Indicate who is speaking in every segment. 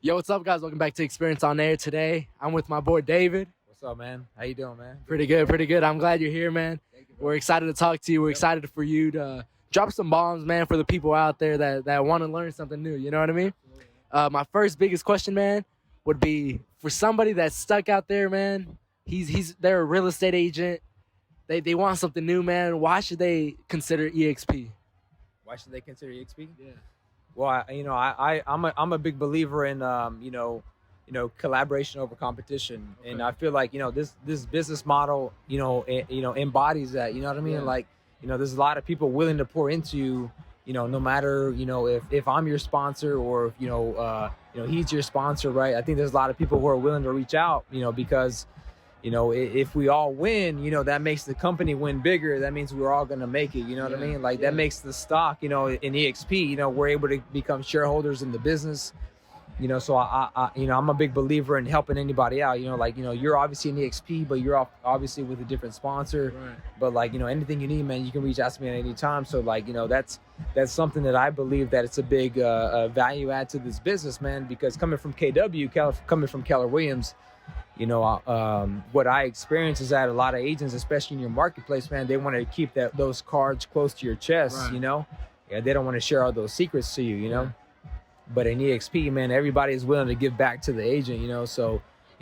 Speaker 1: Yo, what's up, guys? Welcome back to Experience on Air. Today, I'm with my boy David.
Speaker 2: What's up, man? How you doing, man?
Speaker 1: Pretty good, pretty good. I'm glad you're here, man.
Speaker 2: Thank you, bro.
Speaker 1: We're excited to talk to you. We're excited for you to drop some bombs, man, for the people out there that want to learn something new. You know what I mean? My first biggest question, man, would be for somebody that's stuck out there, man. They're a real estate agent. They want something new, man. Why should they consider EXP?
Speaker 2: Why should they consider EXP?
Speaker 1: Yeah.
Speaker 2: Well, I'm a big believer in collaboration over competition,
Speaker 1: Okay.
Speaker 2: and I feel like this business model embodies that. You know what I mean?
Speaker 1: Yeah.
Speaker 2: Like there's a lot of people willing to pour into you. No matter if I'm your sponsor or if he's your sponsor, right? I think there's a lot of people who are willing to reach out. Because if we all win, that makes the company win bigger. That means we're all going to make it. You know what I mean? Like that makes the stock, in EXP, we're able to become shareholders in the business. So I'm a big believer in helping anybody out. You're obviously in EXP, but you're obviously with a different sponsor.
Speaker 1: Right.
Speaker 2: But anything you need, man, you can reach out to me at any time. So that's something that I believe that it's a big value add to this business, man. Because coming from coming from Keller Williams, what I experience is that a lot of agents, especially in your marketplace, man, they want to keep those cards close to your chest.
Speaker 1: Right.
Speaker 2: They don't want to share all those secrets to you.
Speaker 1: Yeah.
Speaker 2: But in EXP, man, everybody is willing to give back to the agent. So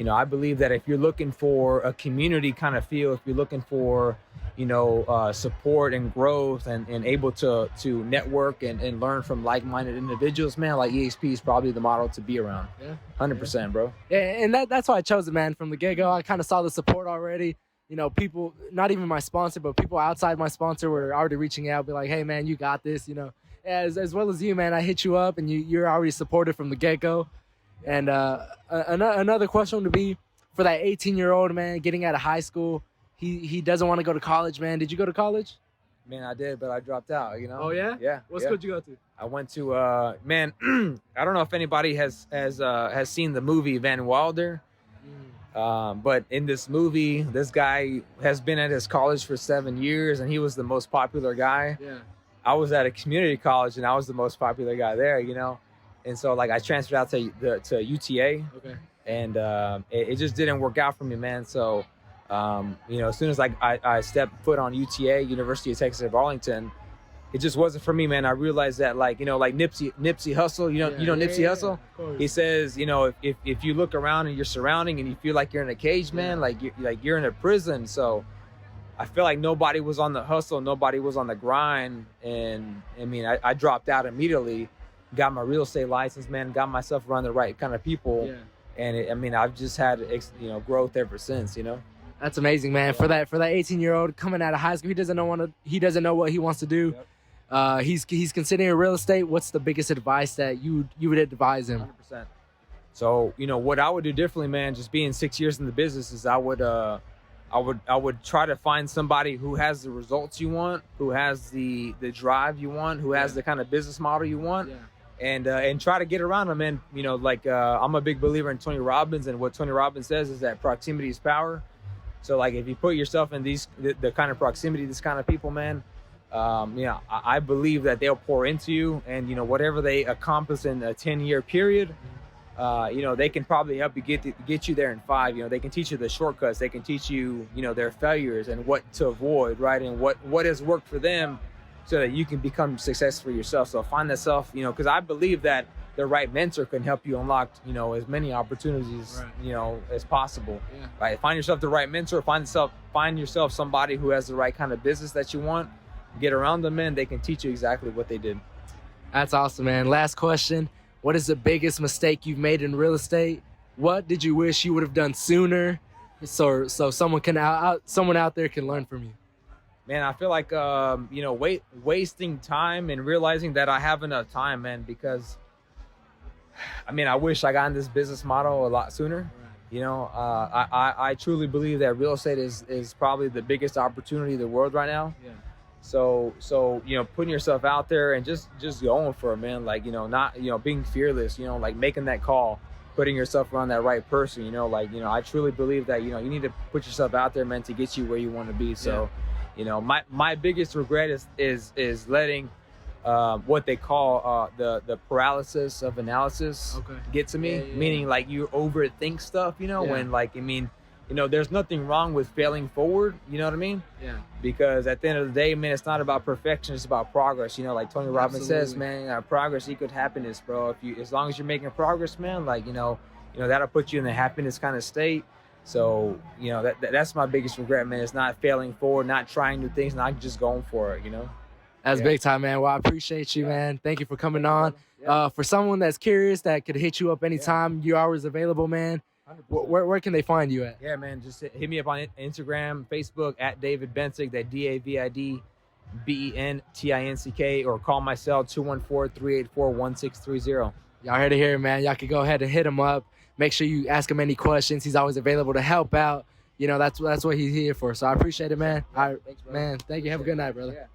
Speaker 2: I believe that if you're looking for a community kind of feel, if you're looking for support and growth and able to network and learn from like-minded individuals, man, like EXP is probably the model to be around.
Speaker 1: Yeah.
Speaker 2: 100%, bro.
Speaker 1: Yeah, and that's why I chose it, man. From the get-go, I kind of saw the support already. People, not even my sponsor, but people outside my sponsor were already reaching out, be like, hey, man, you got this, As well as you, man, I hit you up, and you're already supported from the get-go. And another question would be, for that 18-year-old, man, getting out of high school, he doesn't want to go to college, man. Did you go to college?
Speaker 2: Man, I did, but I dropped out,
Speaker 1: Oh, yeah?
Speaker 2: Yeah.
Speaker 1: What school did you go to?
Speaker 2: I went to, I don't know if anybody has seen the movie Van Wilder. But in this movie, this guy has been at his college for 7 years, and he was the most popular guy.
Speaker 1: Yeah.
Speaker 2: I was at a community college, and I was the most popular guy there, And so, I transferred out to UTA.
Speaker 1: Okay.
Speaker 2: And it just didn't work out for me, man. So, as soon as I stepped foot on UTA, University of Texas at Arlington, it just wasn't for me, man. I realized that, like Nipsey Hussle, Nipsey Hussle. He says, if you look around and you're surrounding and you feel like you're in a cage, man, like you're in a prison. So I feel like nobody was on the hustle, nobody was on the grind, and I dropped out immediately, got my real estate license, man, got myself around the right kind of people, and I've just had growth ever since,
Speaker 1: That's amazing, man. Yeah. For that 18-year-old coming out of high school, he doesn't know what he wants to do. Yep. He's considering real estate. What's the biggest advice that you would advise him?
Speaker 2: 100%. So what I would do differently, man, just being 6 years in the business, is I would try to find somebody who has the results you want, who has the drive you want, who has the kind of business model you want. Yeah. And try to get around them. And I'm a big believer in Tony Robbins, and what Tony Robbins says is that proximity is power. So if you put yourself in the kind of proximity, this kind of people, man, I believe that they'll pour into you, and whatever they accomplish in a 10-year period, they can probably help you get you there in 5. They can teach you the shortcuts, they can teach you their failures and what to avoid, right, and what has worked for them, so that you can become successful yourself. So find that self, because I believe that the right mentor can help you unlock, as many opportunities, as possible. Yeah. Right. Find yourself the right mentor. Find yourself somebody who has the right kind of business that you want. Get around them, man. They can teach you exactly what they did.
Speaker 1: That's awesome, man. Last question. What is the biggest mistake you've made in real estate? What did you wish you would have done sooner, so someone out there can learn from you?
Speaker 2: Man, I feel like wasting time and realizing that I have enough time, man, because I wish I got in this business model a lot sooner. Right. I truly believe that real estate is probably the biggest opportunity in the world right now. Yeah. So putting yourself out there and just going for it, man, not being fearless, making that call, putting yourself around that right person, I truly believe that you need to put yourself out there, man, to get you where you want to be. So my biggest regret is letting what they call the paralysis of analysis get to me.
Speaker 1: Yeah.
Speaker 2: Meaning like you overthink stuff, you know,
Speaker 1: Yeah.
Speaker 2: when like, I mean, you know, there's nothing wrong with failing forward, you know what I mean?
Speaker 1: Yeah.
Speaker 2: Because at the end of the day, man, it's not about perfection, it's about progress. You know, like Tony Robbins says, man, progress equals happiness, bro. As long as you're making progress, man, like, you know, that'll put you in the happiness kind of state. So, you know, that's my biggest regret, man. It's not failing forward, not trying new things, not just going for it, you know?
Speaker 1: That's big time, man. Well, I appreciate you, man. Thank you for coming on. For someone that's curious that could hit you up anytime, you're always available, man. Where can they find you at?
Speaker 2: Yeah, man, just hit me up on Instagram, Facebook at David Bentinck, that DavidBentinck, or call my cell 214-384-1630.
Speaker 1: Y'all heard it here, man. Y'all can go ahead and hit him up. Make sure you ask him any questions. He's always available to help out. You know, that's what he's here for. So I appreciate it, man. All right,
Speaker 2: Thanks,
Speaker 1: man. Thank you. Have a good night, brother.
Speaker 2: Yeah.